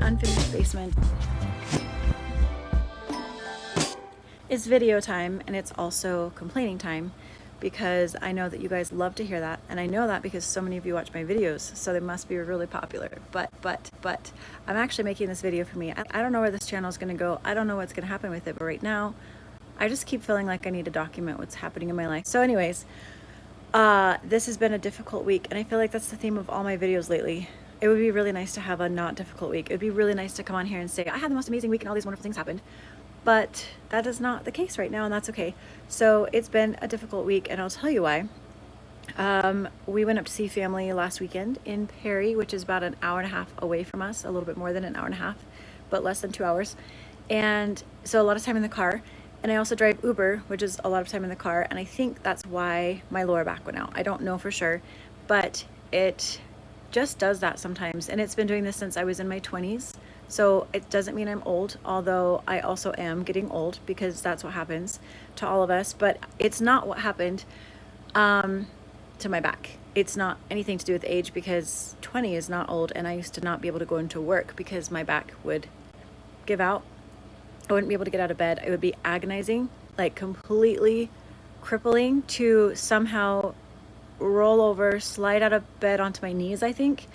unfinished basement. It's video time, and it's also complaining time, because I know that you guys love to hear that, and I know that because so many of you watch my videos, so they must be really popular. But I'm actually making this video for me. I don't know where this channel is going to go. I don't know what's going to happen with it, but right now I just keep feeling like I need to document what's happening in my life. So anyways, this has been a difficult week, and I feel like that's the theme of all my videos lately. It would be really nice to have a not difficult week. It would be really nice to come on here and say I had the most amazing week and all these wonderful things happened. But that is not the case right now, and that's okay. So it's been a difficult week, and I'll tell you why. We went up to see family last weekend in Perry, which is about an hour and a half away from us, a little bit more than an hour and a half, but less than 2 hours. And so a lot of time in the car. And I also drive Uber, which is a lot of time in the car. And I think that's why my lower back went out. I don't know for sure, but it just does that sometimes. And it's been doing this since I was in my 20s. So it doesn't mean I'm old, although I also am getting old, because that's what happens to all of us. But it's not what happened to my back. It's not anything to do with age, because 20 is not old, and I used to not be able to go into work because my back would give out. I wouldn't be able to get out of bed. It would be agonizing, like completely crippling, to somehow roll over, slide out of bed onto my knees, I think,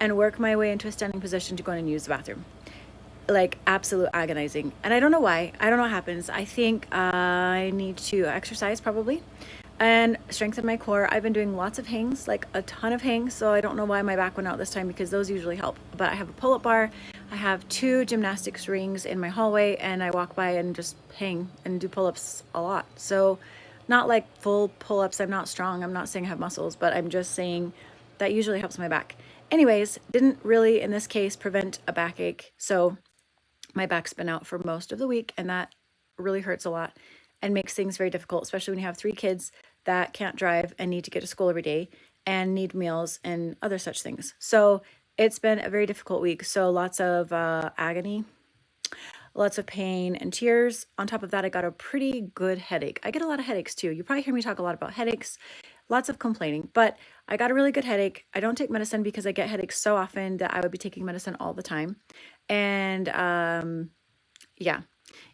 and work my way into a standing position to go in and use the bathroom. Like absolute agonizing. And I don't know why. I don't know what happens. I think I need to exercise probably and strengthen my core. I've been doing lots of hangs, like a ton of hangs. So I don't know why my back went out this time, because those usually help. But I have a pull-up bar. I have 2 gymnastics rings in my hallway, and I walk by and just hang and do pull-ups a lot. So not like full pull-ups. I'm not strong. I'm not saying I have muscles, but I'm just saying that usually helps my back. Anyways, didn't really, in this case, prevent a backache. So my back's been out for most of the week, and that really hurts a lot and makes things very difficult, especially when you have 3 kids that can't drive and need to get to school every day and need meals and other such things. So it's been a very difficult week. So lots of agony, lots of pain and tears. On top of that, I got a pretty good headache. I get a lot of headaches too. You probably hear me talk a lot about headaches, lots of complaining, but I got a really good headache. I don't take medicine because I get headaches so often that I would be taking medicine all the time. And yeah,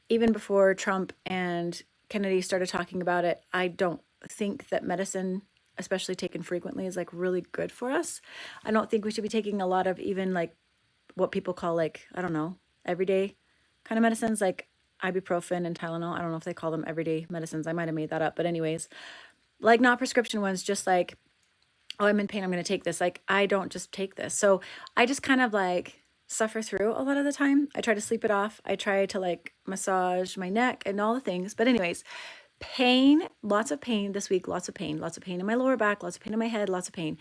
even before Trump and Kennedy started talking about it, I don't think that medicine, especially taken frequently, is like really good for us. I don't think we should be taking a lot of even like what people call like, I don't know, everyday kind of medicines like ibuprofen and Tylenol. I don't know if they call them everyday medicines. I might have made that up. But anyways, like not prescription ones, just like, oh, I'm in pain, I'm going to take this. Like, I don't just take this. So I just kind of like suffer through a lot of the time. I try to sleep it off. I try to like massage my neck and all the things. But anyways, pain, lots of pain this week, lots of pain in my lower back, lots of pain in my head, lots of pain.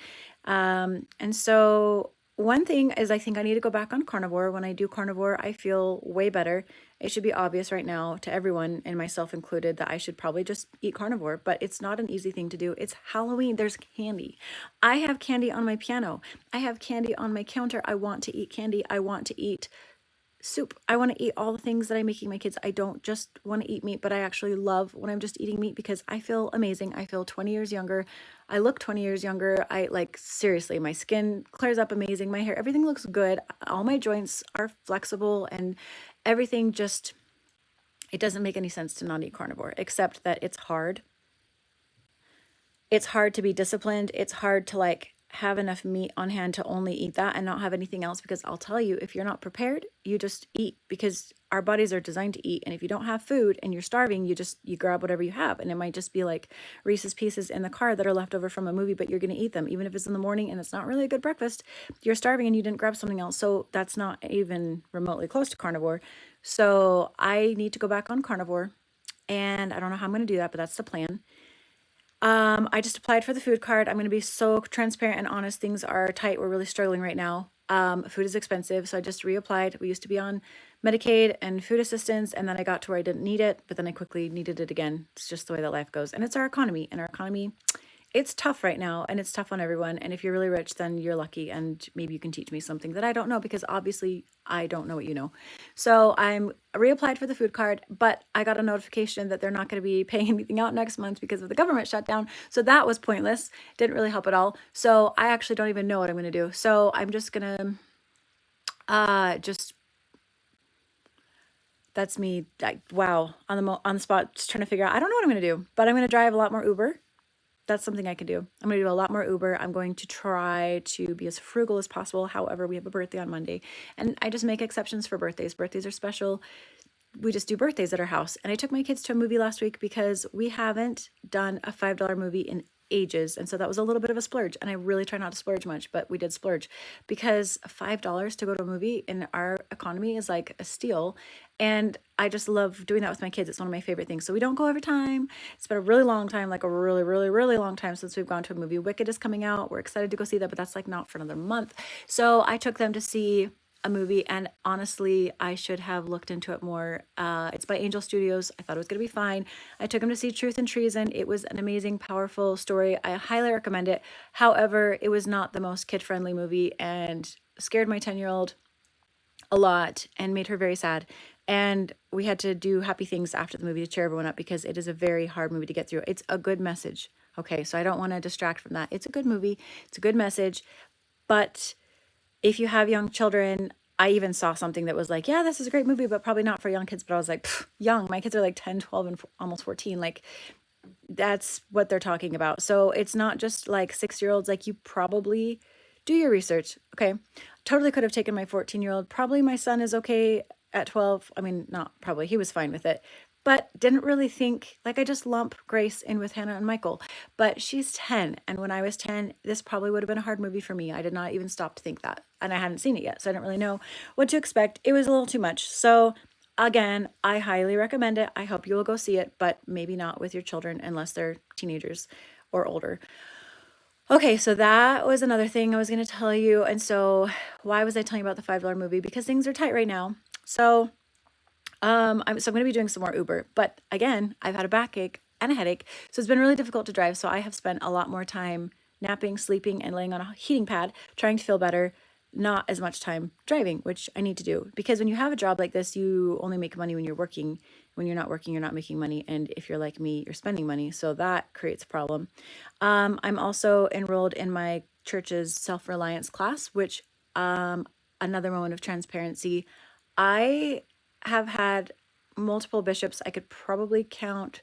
And so one thing is, I think I need to go back on carnivore. When I do carnivore, I feel way better. It should be obvious right now to everyone, and myself included, that I should probably just eat carnivore, but it's not an easy thing to do. It's Halloween. There's candy. I have candy on my piano. I have candy on my counter. I want to eat candy. I want to eat soup. I want to eat all the things that I'm making my kids. I don't just want to eat meat, but I actually love when I'm just eating meat, because I feel amazing. I feel 20 years younger. I look 20 years younger. I like, seriously, my skin clears up amazing. My hair, everything looks good. All my joints are flexible, and everything just, it doesn't make any sense to not eat carnivore, except that it's hard. It's hard to be disciplined. It's hard to like have enough meat on hand to only eat that and not have anything else, because I'll tell you, if you're not prepared, you just eat, because our bodies are designed to eat. And if you don't have food and you're starving, you grab whatever you have, and it might just be like Reese's Pieces in the car that are left over from a movie, but you're going to eat them even if it's in the morning and it's not really a good breakfast. You're starving and you didn't grab something else, so that's not even remotely close to carnivore. So I need to go back on carnivore, and I don't know how I'm going to do that, but that's the plan. I just applied for the food card. I'm going to be so transparent and honest. Things are tight. We're really struggling right now. Food is expensive, so I just reapplied. We used to be on Medicaid and food assistance, and then I got to where I didn't need it, but then I quickly needed it again. It's just the way that life goes. And it's our economy, and our economy, it's tough right now, and it's tough on everyone. And if you're really rich, then you're lucky, and maybe you can teach me something that I don't know, because obviously I don't know what you know. So I'm reapplied for the food card, but I got a notification that they're not going to be paying anything out next month because of the government shutdown. So that was pointless. Didn't really help at all. So I actually don't even know what I'm going to do. So I'm just going to Just that's me. Wow, on the spot, just trying to figure out. I don't know what I'm gonna do, but I'm gonna drive a lot more Uber. That's something I can do. I'm going to do a lot more Uber. I'm going to try to be as frugal as possible. However, we have a birthday on Monday, and I just make exceptions for birthdays. Birthdays are special. We just do birthdays at our house. And I took my kids to a movie last week because we haven't done a $5 movie in ages. And so that was a little bit of a splurge. And I really try not to splurge much, but we did splurge because $5 to go to a movie in our economy is like a steal. And I just love doing that with my kids. It's one of my favorite things. So we don't go every time. It's been a really long time, like a really, really, really long time since we've gone to a movie. Wicked is coming out. We're excited to go see that, but that's like not for another month. So I took them to see a movie, and honestly, I should have looked into it more. It's by Angel Studios. I thought it was going to be fine. I took them to see Truth and Treason. It was an amazing, powerful story. I highly recommend it. However, it was not the most kid-friendly movie and scared my 10-year-old a lot and made her very sad. And we had to do happy things after the movie to cheer everyone up because it is a very hard movie to get through. It's a good message. Okay, so I don't want to distract from that. It's a good movie. It's a good message. But if you have young children, I even saw something that was like, yeah, this is a great movie, but probably not for young kids. But I was like, young. My kids are like 10, 12, and almost 14. Like, that's what they're talking about. So it's not just like 6-year-olds. Like, you probably do your research. Okay. Totally could have taken my 14-year-old. Probably my son is okay at 12. I mean, not probably. He was fine with it. But didn't really think, like, I just lump Grace in with Hannah and Michael. But she's 10. And when I was 10, this probably would have been a hard movie for me. I did not even stop to think that. And I hadn't seen it yet. So I didn't really know what to expect. It was a little too much. So again, I highly recommend it. I hope you will go see it, but maybe not with your children unless they're teenagers or older. Okay, so that was another thing I was going to tell you. And so why was I telling you about the $5 movie? Because things are tight right now. So I'm going to be doing some more Uber, but again, I've had a backache and a headache, so it's been really difficult to drive. So I have spent a lot more time napping, sleeping, and laying on a heating pad, trying to feel better, not as much time driving, which I need to do. Because when you have a job like this, you only make money when you're working. When you're not working, you're not making money. And if you're like me, you're spending money. So that creates a problem. I'm also enrolled in my church's self-reliance class, which another moment of transparency. I have had multiple bishops. I could probably count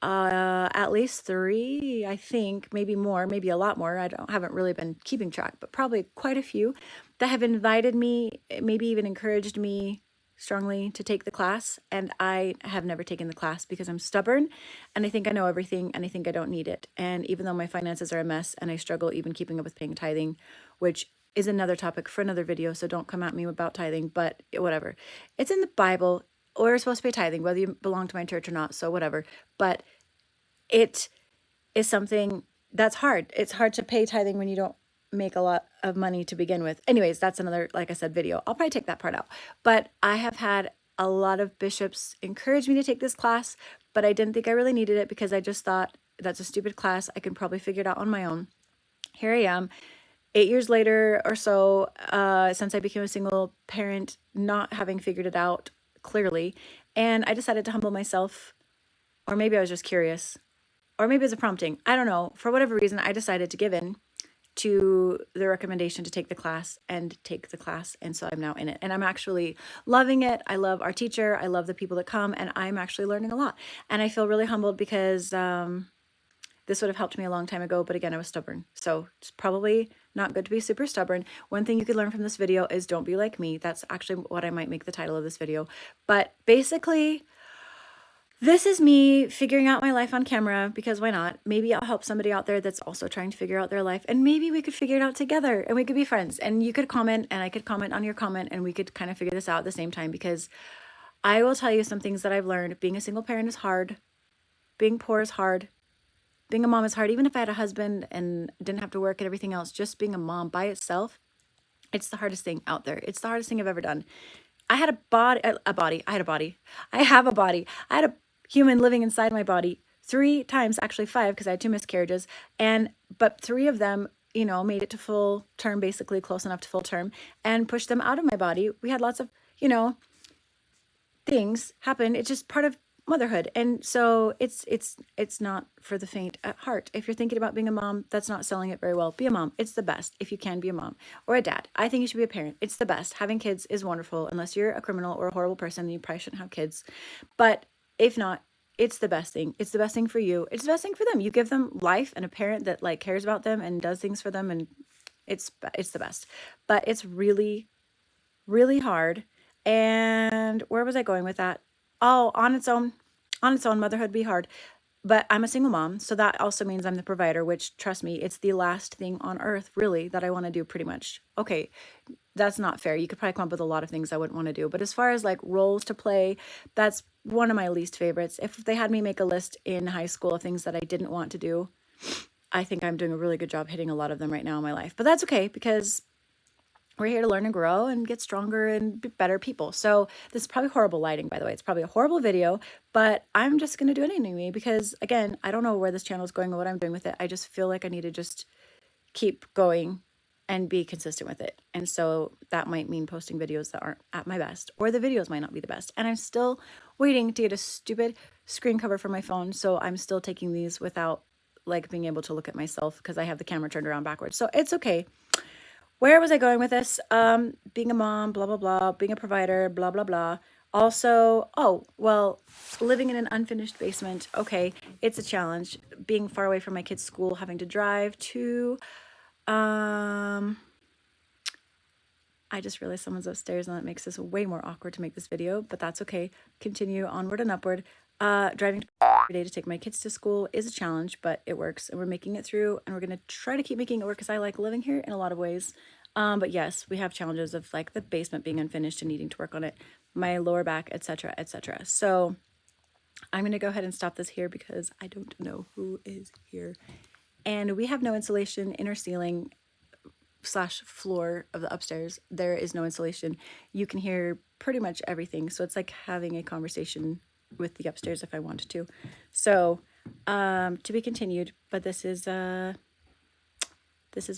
at least 3, I think, maybe more, maybe a lot more. Haven't really been keeping track, but probably quite a few that have invited me, maybe even encouraged me strongly to take the class. And I have never taken the class because I'm stubborn and I think I know everything and I think I don't need it. And even though my finances are a mess and I struggle even keeping up with paying tithing, which is another topic for another video, so don't come at me about tithing, but whatever. It's in the Bible. We're supposed to pay tithing, whether you belong to my church or not, so whatever. But it is something that's hard. It's hard to pay tithing when you don't make a lot of money to begin with. Anyways, that's another, like I said, video. I'll probably take that part out. But I have had a lot of bishops encourage me to take this class, but I didn't think I really needed it because I just thought that's a stupid class. I can probably figure it out on my own. Here I am, 8 years later or so, since I became a single parent, not having figured it out clearly. And I decided to humble myself, or maybe I was just curious, or maybe it's a prompting. I don't know. For whatever reason, I decided to give in to the recommendation to take the class and take the class. And so I'm now in it and I'm actually loving it. I love our teacher. I love the people that come and I'm actually learning a lot. And I feel really humbled because this would have helped me a long time ago, but again, I was stubborn. So it's probably not good to be super stubborn. One thing you could learn from this video is don't be like me. That's actually what I might make the title of this video. But basically, this is me figuring out my life on camera because why not? Maybe I'll help somebody out there that's also trying to figure out their life and maybe we could figure it out together and we could be friends and you could comment and I could comment on your comment and we could kind of figure this out at the same time because I will tell you some things that I've learned. Being a single parent is hard. Being poor is hard. Being a mom is hard. Even if I had a husband and didn't have to work and everything else, just being a mom by itself, it's the hardest thing out there. It's the hardest thing I've ever done. I had a body. I have a body. I had a human living inside my body 3 times, actually 5, because I had 2 miscarriages. But 3 of them, made it to full term, basically close enough to full term, and pushed them out of my body. We had lots of, things happen. It's just part of motherhood. And so it's not for the faint at heart. If you're thinking about being a mom, that's not selling it very well. Be a mom. It's the best if you can be a mom or a dad. I think you should be a parent. It's the best. Having kids is wonderful. Unless you're a criminal or a horrible person, then you probably shouldn't have kids. But if not, it's the best thing. It's the best thing for you. It's the best thing for them. You give them life and a parent that like cares about them and does things for them, and it's the best. But it's really, really hard. And where was I going with that? Oh, on its own, motherhood be hard. But I'm a single mom, so that also means I'm the provider, which, trust me, it's the last thing on earth, really, that I want to do, pretty much. Okay, that's not fair. You could probably come up with a lot of things I wouldn't want to do. But as far as like roles to play, that's one of my least favorites. If they had me make a list in high school of things that I didn't want to do, I think I'm doing a really good job hitting a lot of them right now in my life. But that's okay, because we're here to learn and grow and get stronger and be better people. So this is probably horrible lighting, by the way. It's probably a horrible video, but I'm just going to do it anyway because, again, I don't know where this channel is going or what I'm doing with it. I just feel like I need to just keep going and be consistent with it. And so that might mean posting videos that aren't at my best, or the videos might not be the best. And I'm still waiting to get a stupid screen cover for my phone. So I'm still taking these without like being able to look at myself because I have the camera turned around backwards. So it's okay. Where was I going with this? Being a mom, blah, blah, blah, being a provider, blah, blah, blah. Also, oh, well, living in an unfinished basement. Okay, it's a challenge. Being far away from my kids' school, having to drive to, I just realized someone's upstairs and that makes this way more awkward to make this video, but that's okay. Continue onward and upward. Driving every day to take my kids to school is a challenge, but it works and we're making it through, and we're going to try to keep making it work because I like living here in a lot of ways. But yes, we have challenges of like the basement being unfinished and needing to work on it, my lower back, etc., etc. So I'm going to go ahead and stop this here because I don't know who is here. And we have no insulation in our ceiling / floor of the upstairs. There is no insulation. You can hear pretty much everything. So it's like having a conversation with the upstairs if I wanted to. So to be continued, but this is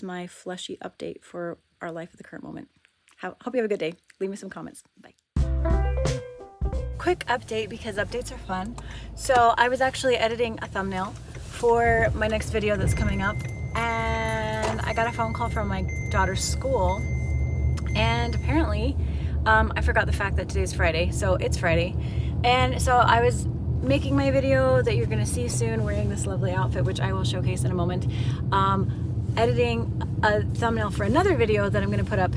my fleshy update for our life at the current moment. Hope you have a good day. Leave me some comments. Bye. Quick update because updates are fun. So I was actually editing a thumbnail for my next video that's coming up, and I got a phone call from my daughter's school, and apparently I forgot the fact that today's Friday, so it's Friday. And so I was making my video that you're gonna see soon, wearing this lovely outfit, which I will showcase in a moment, editing a thumbnail for another video that I'm gonna put up.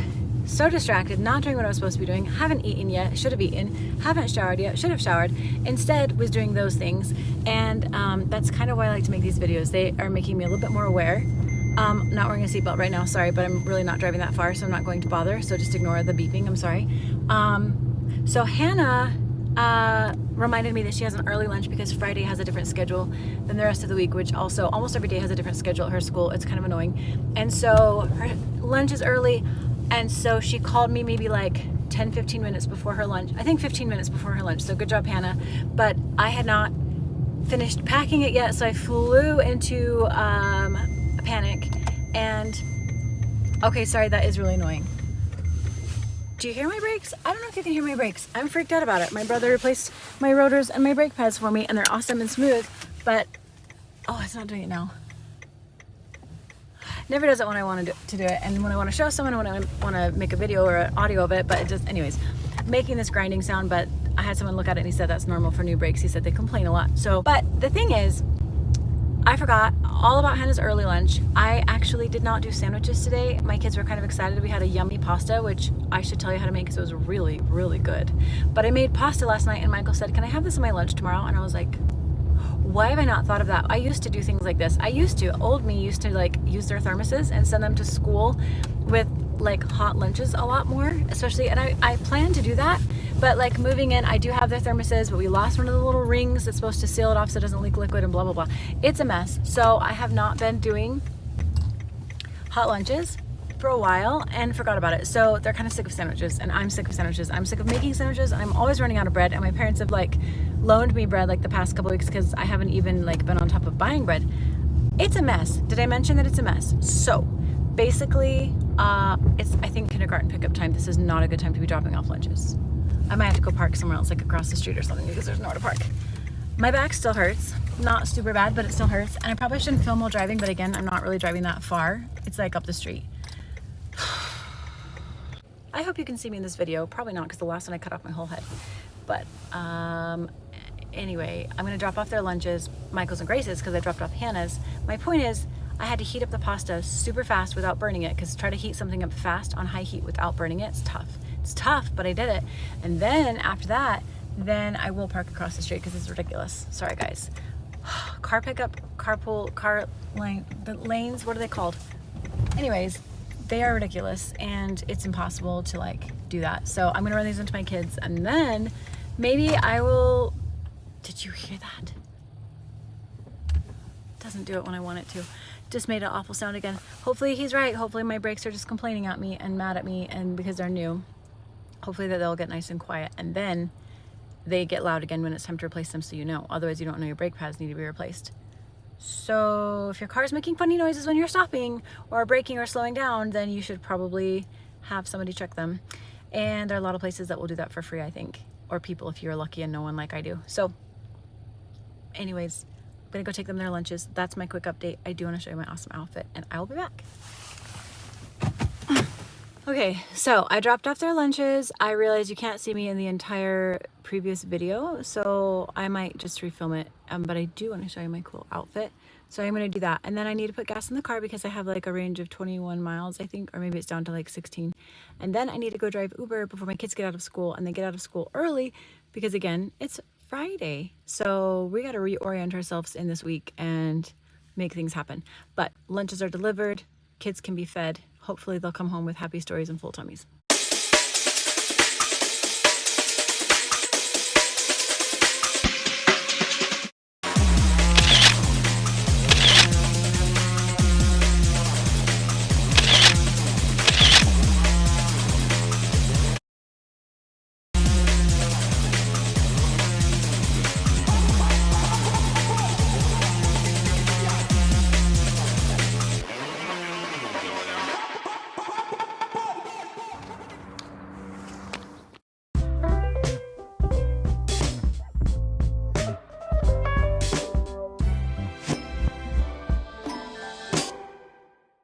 So distracted, not doing what I was supposed to be doing, haven't eaten yet, should have eten, haven't showered yet, should have showered, instead was doing those things. And that's kind of why I like to make these videos. They are making me a little bit more aware. Not wearing a seatbelt right now, sorry, but I'm really not driving that far, so I'm not going to bother, so just ignore the beeping, I'm sorry. So Hannah reminded me that she has an early lunch because Friday has a different schedule than the rest of the week, which also almost every day has a different schedule at her school. It's kind of annoying. And so her lunch is early, and so she called me maybe like 10-15 minutes before her lunch. I think 15 minutes before her lunch, so good job, Hannah. But I had not finished packing it yet, so I flew into a panic. And okay, sorry, that is really annoying. Do you hear my brakes? I don't know if you can hear my brakes. I'm freaked out about it. My brother replaced my rotors and my brake pads for me, and they're awesome and smooth, but oh, it's not doing it now. Never does it when I want to do it, and when I want to show someone, when I want to make a video or an audio of it, but it just, anyways, making this grinding sound. But I had someone look at it and he said that's normal for new brakes. He said they complain a lot. So, but the thing is, I forgot all about Hannah's early lunch. I actually did not do sandwiches today. My kids were kind of excited. We had a yummy pasta, which I should tell you how to make because it was really, really good. But I made pasta last night, and Michael said, can I have this in my lunch tomorrow? And I was like, why have I not thought of that? I used to do things like this. Old me used to like use their thermoses and send them to school with like hot lunches a lot more, especially, and I plan to do that, but like moving in, I do have their thermoses, but we lost one of the little rings that's supposed to seal it off so it doesn't leak liquid and blah, blah, blah. It's a mess. So I have not been doing hot lunches for a while and forgot about it. So they're kind of sick of sandwiches, and I'm sick of sandwiches. I'm sick of making sandwiches, and I'm always running out of bread, and my parents have like loaned me bread like the past couple weeks because I haven't even like been on top of buying bread. It's a mess. Did I mention that it's a mess? So basically, it's, I think, kindergarten pickup time. This is not a good time to be dropping off lunches. I might have to go park somewhere else, like across the street or something, because there's nowhere to park. My back still hurts. Not super bad, but it still hurts. And I probably shouldn't film while driving, but again, I'm not really driving that far. It's like up the street. I hope you can see me in this video. Probably not, because the last one I cut off my whole head. But anyway, I'm gonna drop off their lunches, Michael's and Grace's, because I dropped off Hannah's. My point is, I had to heat up the pasta super fast without burning it, because try to heat something up fast on high heat without burning it, it's tough. It's tough, but I did it. And then after that, then I will park across the street because it's ridiculous. Sorry guys. Car pickup, carpool, car lane, the lanes, what are they called? Anyways, they are ridiculous and it's impossible to like do that. So I'm gonna run these into my kids and then maybe I will, did you hear that? Doesn't do it when I want it to. Just made an awful sound again. Hopefully he's right. Hopefully my brakes are just complaining at me and mad at me and because they're new. Hopefully that they'll get nice and quiet and then they get loud again when it's time to replace them so you know. Otherwise you don't know your brake pads need to be replaced. So if your car's making funny noises when you're stopping or braking or slowing down, then you should probably have somebody check them. And there are a lot of places that will do that for free, I think. Or people if you're lucky and no one like I do. So anyways, I'm gonna go take them their lunches. That's my quick update. I do wanna show you my awesome outfit and I will be back. Okay, so I dropped off their lunches. I realized you can't see me in the entire previous video, so I might just refilm it. But I do want to show you my cool outfit. So I'm gonna do that. And then I need to put gas in the car because I have like a range of 21 miles, I think, or maybe it's down to like 16. And then I need to go drive Uber before my kids get out of school and they get out of school early because again, it's Friday. So we gotta reorient ourselves in this week and make things happen. But lunches are delivered, kids can be fed. Hopefully they'll come home with happy stories and full tummies.